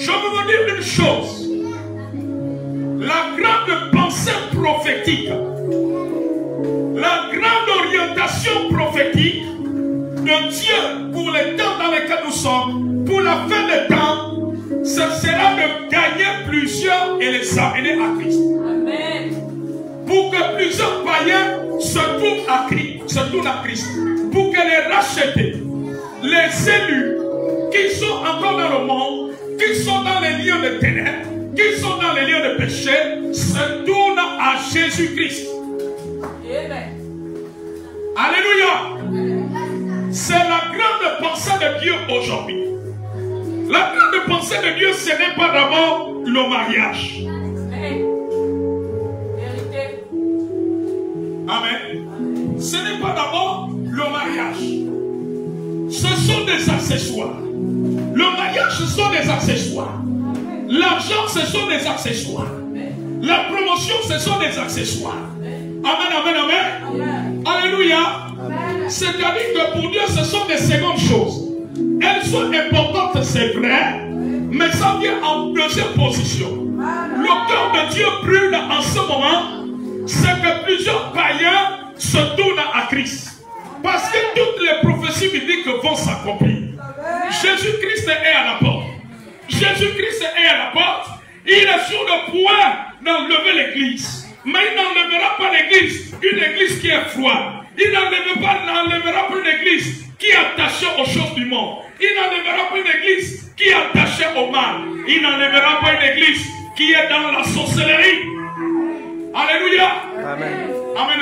Je veux vous dire une chose. La grande pensée prophétique, la grande orientation prophétique de Dieu pour les temps dans lesquels nous sommes, pour la fin des temps, ce sera de gagner plusieurs et les amener à Christ. Amen. Pour que plusieurs païens se tournent à Christ, pour que les rachetés, les élus, qui sont encore dans le monde, qui sont dans les lieux de ténèbres, qui sont dans les lieux de péché, se tournent à Jésus-Christ. Alléluia. C'est la grande pensée de Dieu aujourd'hui. La grande pensée de Dieu, ce n'est pas d'abord le mariage. Amen. Ce n'est pas d'abord le mariage. Ce sont des accessoires. Le mariage, ce sont des accessoires. L'argent, ce sont des accessoires. La promotion, ce sont des accessoires. Amen, amen, amen. Alléluia. C'est-à-dire que pour Dieu, ce sont des secondes choses. Elles sont importantes, c'est vrai, mais ça vient en deuxième position. Le cœur de Dieu brûle en ce moment, c'est que plusieurs païens se tournent à Christ. Parce que toutes les prophéties bibliques vont s'accomplir. Jésus-Christ est à la porte. Jésus-Christ est à la porte. Il est sur le point d'enlever l'église. Mais il n'enlèvera pas l'église, une église qui est froide. Il n'enlèvera pas une église qui est attachée aux choses du monde. Il n'enlèvera pas une église qui est attachée au mal. Il n'enlèvera pas une église qui est dans la sorcellerie. Alléluia. Amen. Amen.